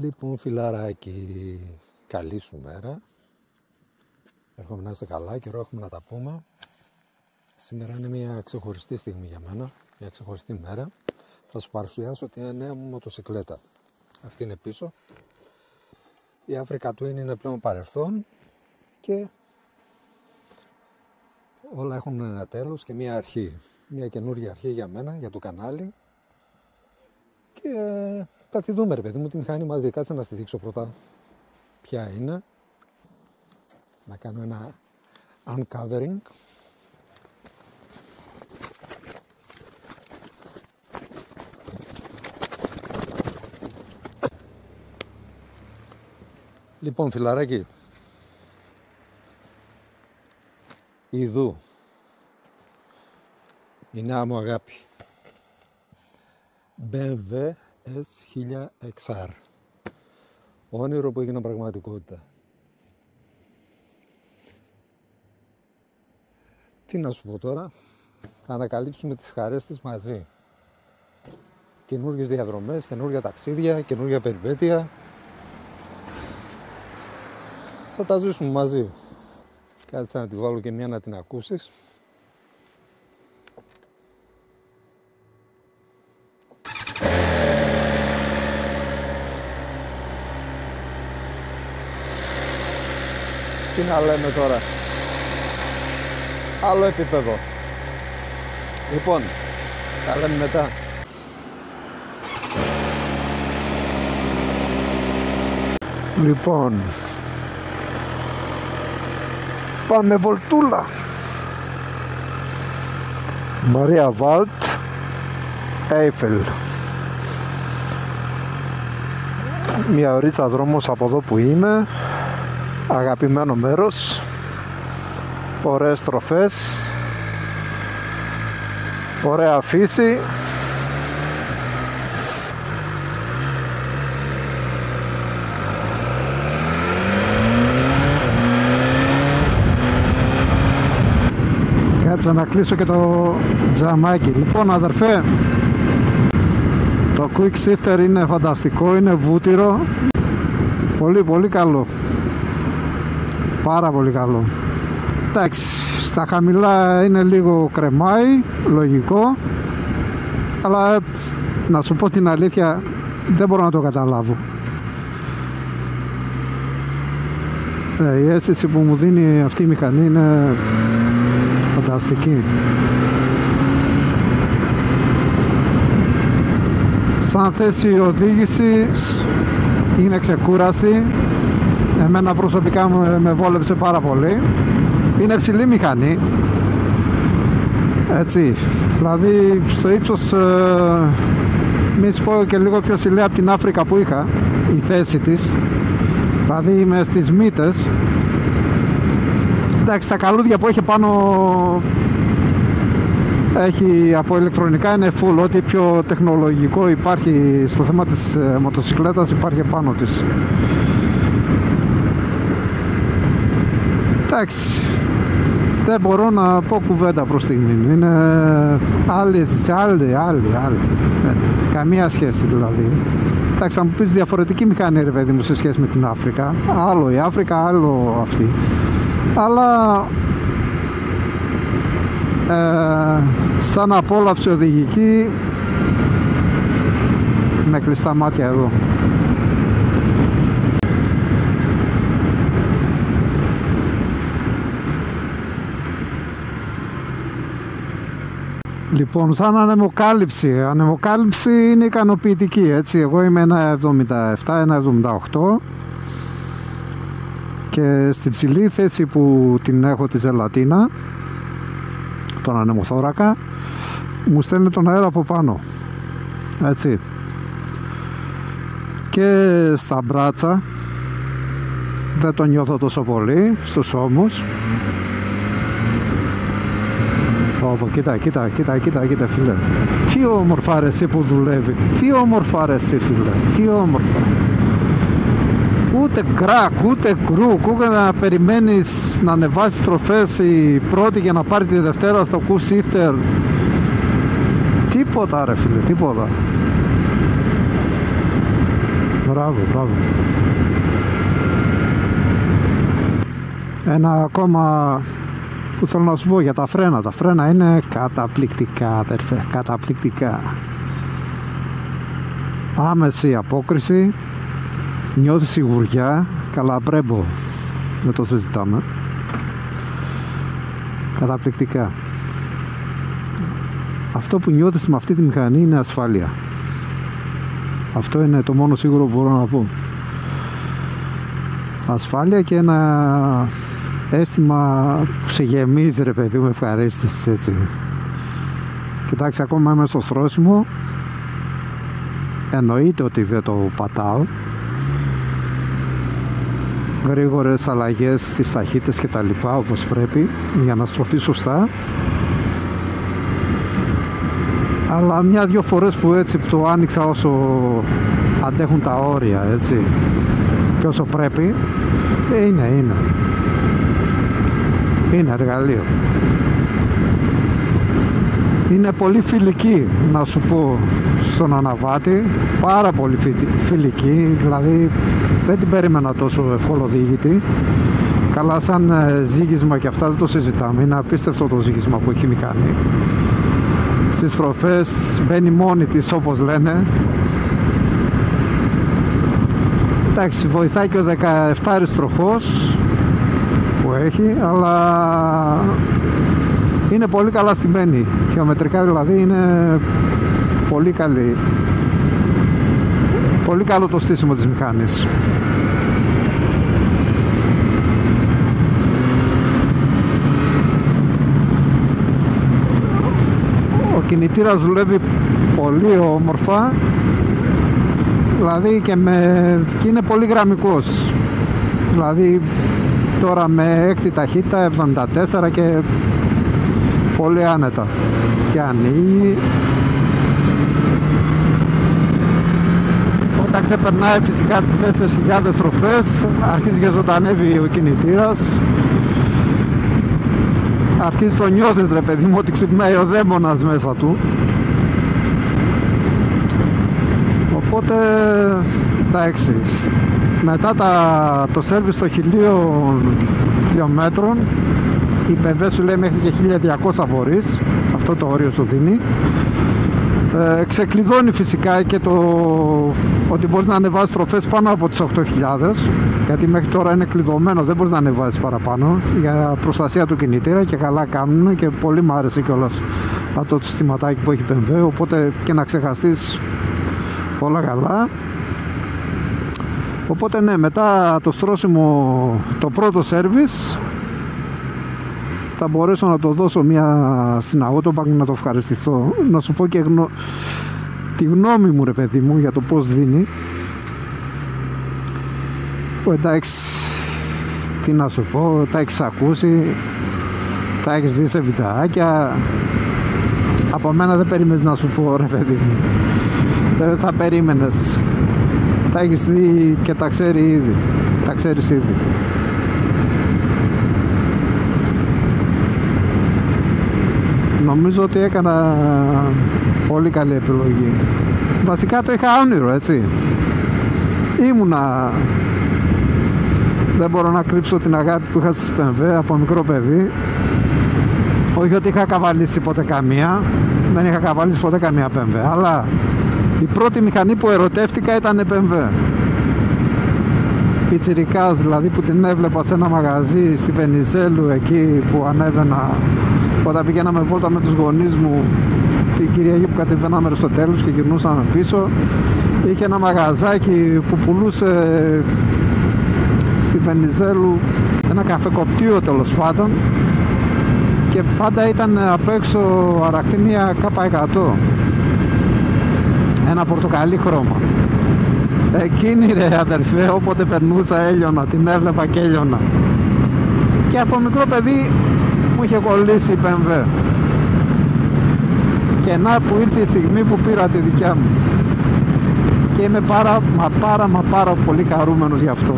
Λοιπόν, φιλαράκι, καλή σου μέρα. Εύχομαι να είσαι καλά, καιρό έχουμε να τα πούμε. Σήμερα είναι μια ξεχωριστή στιγμή για μένα, μια ξεχωριστή μέρα. Θα σου παρουσιάσω τη νέα μου μοτοσυκλέτα. Αυτή είναι πίσω. Η Africa Twin είναι πλέον παρελθόν και όλα έχουν ένα τέλος και μια αρχή. Μια καινούργια αρχή για μένα, για το κανάλι. Και θα τη δούμε, ρε παιδί μου, τη μηχανή μαζί. Κάτσε να στη δείξω πρώτα ποια είναι. Να κάνω ένα uncovering. Λοιπόν, φιλαράκι, ιδού η νέα μου αγάπη BMW S1000XR, όνειρο που έγινε πραγματικότητα. Τι να σου πω τώρα, θα ανακαλύψουμε τις χαρές της μαζί. Καινούργιες διαδρομές, καινούργια ταξίδια, καινούργια περιπέτεια. Θα τα ζήσουμε μαζί. Κάτσε να τη βάλω και μια να την ακούσεις. Τι να λέμε τώρα. Άλλο επίπεδο. Λοιπόν, τα λέμε μετά. Λοιπόν, πάμε βολτούλα. Μαρία Βάλτ, Έιφελ. Μια ωρίτσα δρόμος από εδώ που είμαι. Αγαπημένο μέρος. Ωραίες τροφές. Ωραία φύση. Κάτσε να κλείσω και το τζαμάκι. Λοιπόν, αδερφέ, το quick shifter είναι φανταστικό, είναι βούτυρο. Πολύ πολύ καλό. Πάρα πολύ καλό. Εντάξει, στα χαμηλά είναι λίγο κρεμάει, λογικό. Αλλά να σου πω την αλήθεια, δεν μπορώ να το καταλάβω. Η αίσθηση που μου δίνει αυτή η μηχανή είναι φανταστική. Σαν θέση οδήγησης είναι ξεκούραστη. Εμένα προσωπικά με βόλεψε πάρα πολύ. Είναι ψηλή μηχανή. Έτσι. Δηλαδή στο ύψος, μη σου πω και λίγο πιο ψηλή από την Αφρικα που είχα, η θέση της. Δηλαδή είμαι στις μύτες. Εντάξει, τα καλούδια που έχει πάνω έχει από ηλεκτρονικά, είναι full. Ό,τι πιο τεχνολογικό υπάρχει στο θέμα της μοτοσυκλέτας υπάρχει πάνω της. Εντάξει, δεν μπορώ να πω κουβέντα προς στιγμή. Είναι άλλη. Καμία σχέση δηλαδή. Εντάξει, θα μου πεις διαφορετική μηχανή, ρε παιδί μου, σε σχέση με την Αφρικα. Άλλο η Αφρικα, άλλο αυτή. Αλλά σαν απόλαυση οδηγική, με κλειστά μάτια εδώ. Λοιπόν, σαν ανεμοκάλυψη είναι ικανοποιητική, έτσι. Εγώ είμαι 1,77, 1,78 και στην ψηλή θέση που την έχω τη ζελατίνα, τον ανεμοθώρακα, μου στέλνει τον αέρα από πάνω, έτσι. Και στα μπράτσα δεν το νιώθω τόσο πολύ, στους ώμους. Κοίτα φίλε, τι όμορφα ρε εσύ που δουλεύει, τι όμορφα ρε εσύ φίλε, τι όμορφα. Ούτε κράκ, ούτε κρούκ, ούτε να περιμένεις να ανεβάσεις τροφές η πρώτη για να πάρει τη Δευτέρα στο Q-shifter. Τίποτα ρε φίλε, τίποτα. Μπράβο, μπράβο. Ένα ακόμα που θέλω να σου πω για τα φρένα. Τα φρένα είναι καταπληκτικά, αδερφέ, καταπληκτικά. Άμεση απόκριση, νιώθει σιγουριά, καλά μπρέμπο, δεν το συζητάμε. Καταπληκτικά. Αυτό που νιώθεις με αυτή τη μηχανή είναι ασφάλεια. Αυτό είναι το μόνο σίγουρο που μπορώ να πω. Ασφάλεια και ένα αίσθημα που σε γεμίζει, ρε παιδί μου, ευχαρίστηση, έτσι. Κοιτάξτε, ακόμα είμαι στο στρώσιμο. Εννοείται ότι δεν το πατάω. Γρήγορες αλλαγές στις ταχύτητες και τα λοιπά, όπως πρέπει, για να στρωθεί σωστά. Αλλά μια-δυο φορές που έτσι που το άνοιξα όσο αντέχουν τα όρια, έτσι, και όσο πρέπει, είναι εργαλείο. Είναι πολύ φιλική, να σου πω, στον αναβάτη, πάρα πολύ φιλική, δηλαδή δεν την περίμενα τόσο ευκολοδιήγητη. Καλά, σαν ζύγισμα και αυτά δεν το συζητάμε, είναι απίστευτο το ζύγισμα που έχει η μηχανή. Στις στροφές μπαίνει μόνη της, όπως λένε. Εντάξει, βοηθάει και ο 17 τροχός που έχει, αλλά είναι πολύ καλά στημένη. Γεωμετρικά δηλαδή είναι πολύ καλή. Πολύ καλό το στήσιμο της μηχανής. Ο κινητήρας δουλεύει πολύ όμορφα, δηλαδή και είναι πολύ γραμμικός. Δηλαδή τώρα με έκτη ταχύτητα 74 και πολύ άνετα. Και ανοίγει. Όταν ξεπερνάει φυσικά τις 4.000 στροφές, αρχίζει και ζωντανεύει ο κινητήρας. Αρχίζει το νιώθεις, ρε παιδί μου, ότι ξυπνάει ο δαίμονας μέσα του. Οπότε, εντάξει, μετά το σέρβις των 1.000 χιλιόμετρων, η BMW σου λέει μέχρι και 1.200 μπορείς, αυτό το όριο σου δίνει. Ξεκλειδώνει φυσικά και ότι μπορείς να ανεβάσεις στροφές πάνω από τις 8.000, γιατί μέχρι τώρα είναι κλειδωμένο, δεν μπορείς να ανεβάσεις παραπάνω, για προστασία του κινητήρα, και καλά κάνουν, και πολύ μου άρεσε κιόλας αυτό το συστηματάκι που έχει BMW, οπότε και να ξεχαστείς όλα καλά. Οπότε ναι, μετά το στρώσιμο, το πρώτο σέρβις, θα μπορέσω να το δώσω στην Autobank να το ευχαριστηθώ, να σου πω και τη γνώμη μου, ρε παιδί μου, για το πως δίνει. Που εντάξει, τι να σου πω, τα έχεις ακούσει, τα έχεις δει σε βιντεάκια. Από μένα δεν περίμενες να σου πω, ρε παιδί μου, δεν θα περίμενες. Τα έχεις δει και τα ξέρεις ήδη. Νομίζω ότι έκανα πολύ καλή επιλογή. Βασικά το είχα όνειρο, έτσι. Δεν μπορώ να κρύψω την αγάπη που είχα στις BMW από μικρό παιδί. Όχι ότι είχα καβαλήσει ποτέ καμία, δεν είχα καβαλήσει ποτέ καμία BMW, αλλά η πρώτη μηχανή που ερωτεύτηκα ήταν BMW. Πιτσιρικάς δηλαδή, που την έβλεπα σε ένα μαγαζί στη Βενιζέλου, εκεί που ανέβαινα όταν πηγαίναμε βόλτα με τους γονείς μου την Κυριακή, που κατεβαίναμε στο τέλος και γυρνούσαμε πίσω. Είχε ένα μαγαζάκι που πουλούσε στη Βενιζέλου, ένα καφεκοπτείο τέλος πάντων, και πάντα ήταν απ' έξω αραχτή μια K100, ένα πορτοκαλί χρώμα. Εκείνη, ρε αδερφέ, όποτε περνούσα έλειωνα, την έβλεπα και έλειωνα. Και από μικρό παιδί μου είχε κολλήσει η BMW. Και να που ήρθε η στιγμή που πήρα τη δικιά μου. Και είμαι πάρα πολύ χαρούμενος γι' αυτό.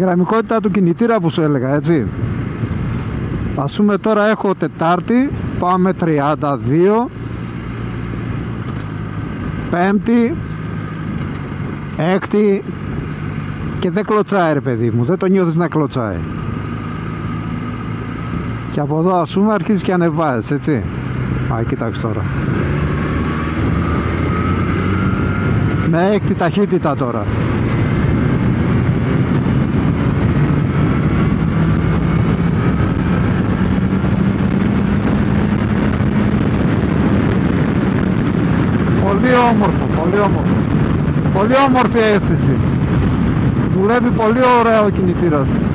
γραμμικότητα του κινητήρα που σου έλεγα, έτσι. Ας πούμε τώρα έχω Τετάρτη, πάμε 32, Πέμπτη, Έκτη και δεν κλωτσάει ρε παιδί μου, δεν το νιώθεις να κλωτσάει. Και από εδώ ας πούμε αρχίζει και ανεβάζεις, έτσι. Α, κοίταξε τώρα. Με έκτη ταχύτητα τώρα. Πολύ όμορφο, πολύ όμορφο. Πολύ όμορφη αίσθηση. Δουλεύει πολύ ωραία ο κινητήρας της.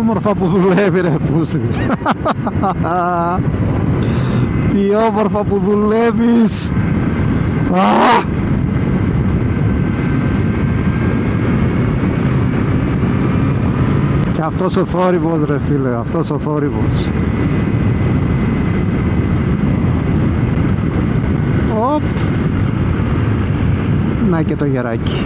Όμορφα που δουλεύει ρε πούστη. Τι όμορφα που δουλεύεις. Και αυτός ο θόρυβος ρε φίλε, αυτός ο θόρυβος. Οπ. Να και το γεράκι.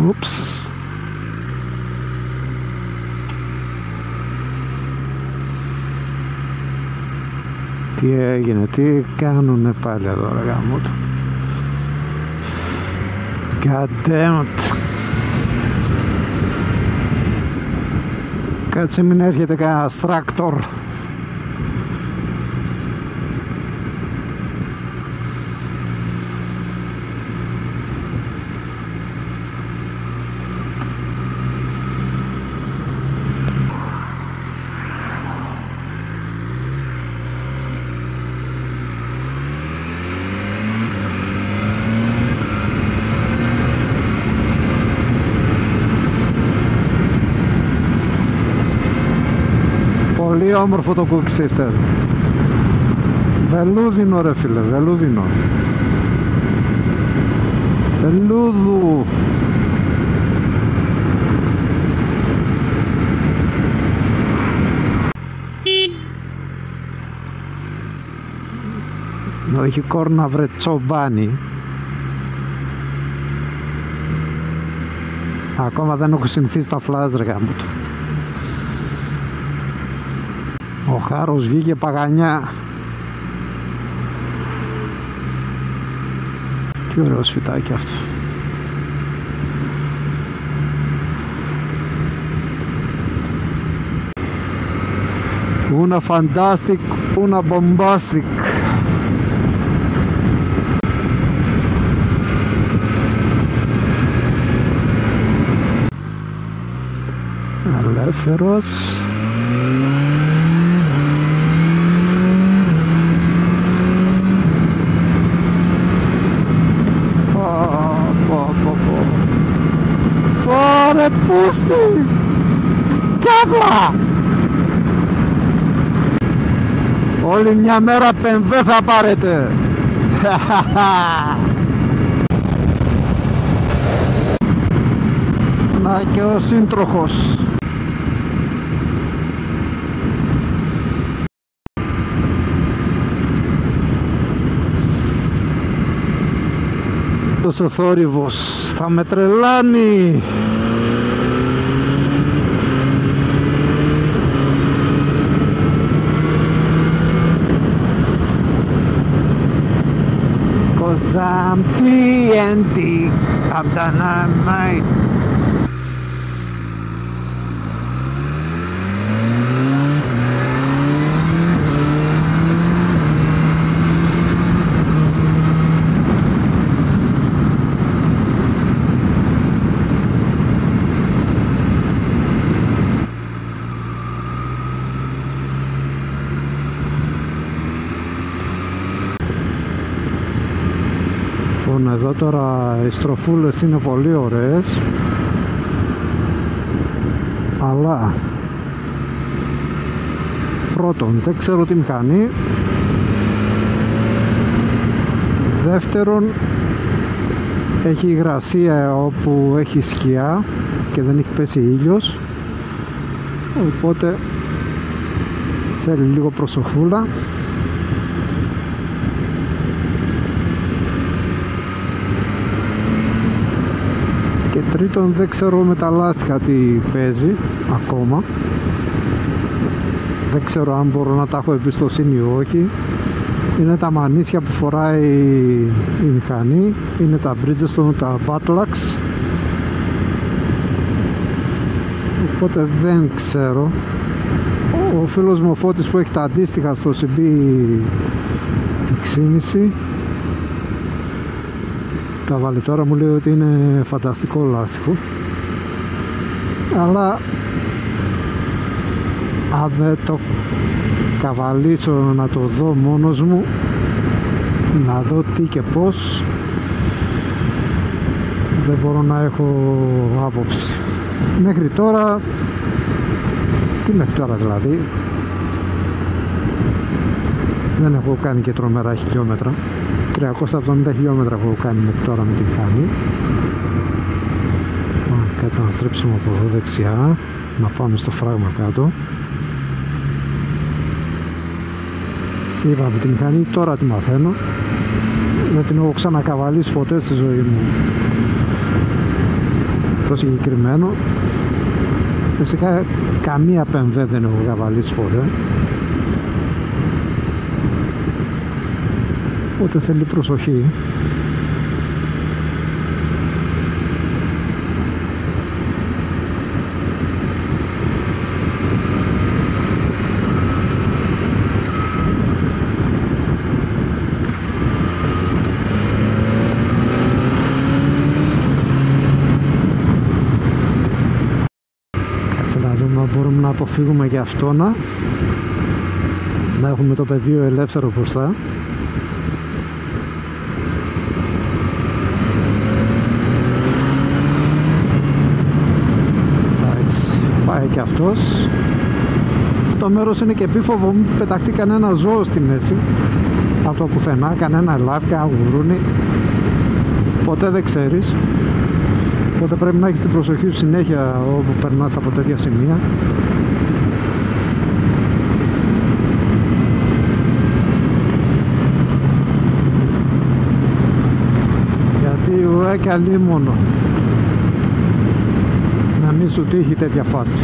Ούψ. Τι έγινε, τι κάνουνε πάλι εδώ ρε γάμο του. God damn it. Κάτσε μην έρχεται κανένα στράκτορ. Πολύ όμορφο το quick shifter. Βελούδινο ρε φίλε, βελούδινο. Βελούδου. Όχι κόρνα βρε τσομπάνι. Ακόμα δεν έχω συνηθίσει τα φλάζ ρε γάμο του. Ο Χάρος βγήκε παγανιά. Τι ωραίο σφιτάκι αυτό. Una fantastic, una bombastic. Ελεύθερος. Ωρε πούστη! Κάπλα! Όλη μια μέρα πεμβέ θα πάρετε! Να και ο σύντροχος. Ο θόρυβος θα με τρελάνει. Cause I'm TNT, I'm dynamite. Λοιπόν, εδώ τώρα οι στροφούλες είναι πολύ ωραίες, αλλά πρώτον δεν ξέρω τη μηχανή, δεύτερον έχει υγρασία όπου έχει σκιά και δεν έχει πέσει ήλιος, οπότε θέλει λίγο προσοχούλα. Και τρίτον δεν ξέρω με τα λάστιχα τι παίζει ακόμα, δεν ξέρω αν μπορώ να τα έχω εμπιστοσύνη ή όχι. Είναι τα μανίσια που φοράει η μηχανή, είναι τα Bridgestone, τα Battlax, οπότε δεν ξέρω. Ο φίλος μου ο Φώτης που έχει τα αντίστοιχα στο CB 6,5 τα βάλει τώρα, μου λέει ότι είναι φανταστικό λάστιχο, αλλά αν δεν το καβαλήσω να το δω μόνος μου, να δω τι και πως, δεν μπορώ να έχω άποψη. Μέχρι τώρα, τι μέχρι τώρα δηλαδή, δεν έχω κάνει και τρομερά χιλιόμετρα, 370 χιλιόμετρα έχω κάνει μέχρι τώρα με τη μηχανή. Κάτσε να στρέψουμε από εδώ δεξιά, να πάμε στο φράγμα κάτω. Είπαμε τη μηχανή, τώρα τη μαθαίνω, δεν την έχω ξανακαβαλήσει ποτέ στη ζωή μου το συγκεκριμένο. Φυσικά καμία BMW δεν έχω καβαλήσει ποτέ, οπότε θέλει προσοχή. Μπορούμε να αποφύγουμε και αυτό, να έχουμε το πεδίο ελεύθερο μπροστά. Εντάξει, πάει και αυτός. Το μέρος είναι και επίφοβο, μην πεταχτεί κανένα ζώο στη μέση από το πουθενά, κανένα ελάφι, κανένα γουρούνι, ποτέ δεν ξέρεις. Οπότε πρέπει να έχεις την προσοχή σου συνέχεια όπου περνάς από τέτοια σημεία. Γιατί καλή μόνο να μην σου τύχει τέτοια φάση.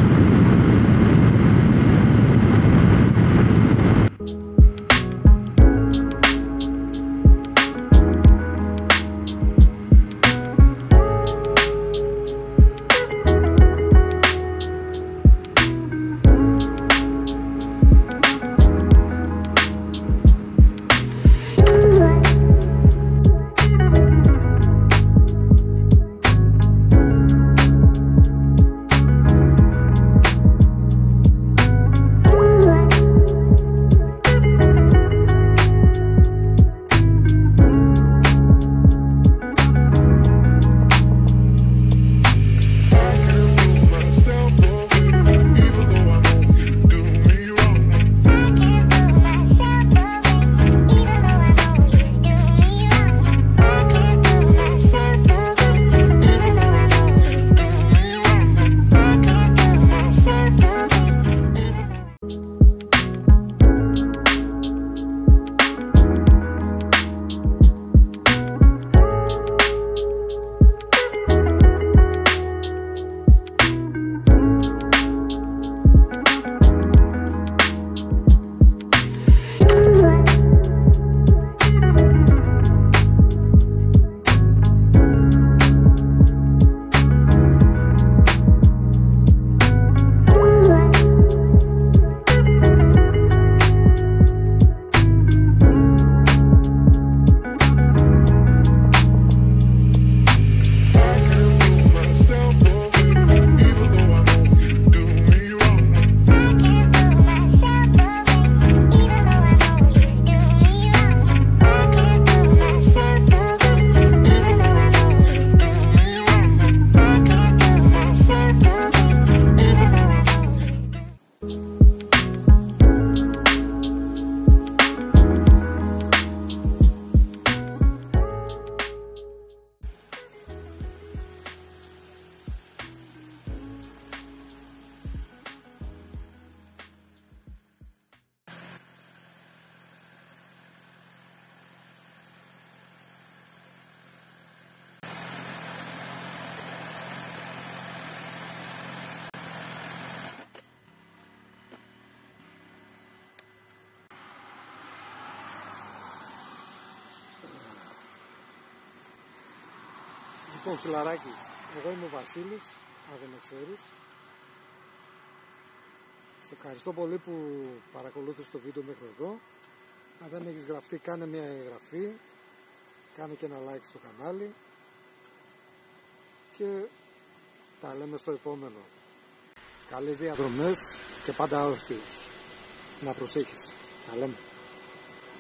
Λοιπόν, φιλαράκι, εγώ είμαι ο Βασίλης, αν δεν με ξέρεις. Σε ευχαριστώ πολύ που παρακολούθησες το βίντεο μέχρι εδώ. Αν δεν έχεις γραφτεί, κάνε μια εγγραφή, κάνε και ένα like στο κανάλι και τα λέμε στο επόμενο. Καλές διαδρομές και πάντα όρθιος. Να προσέχεις. Τα λέμε.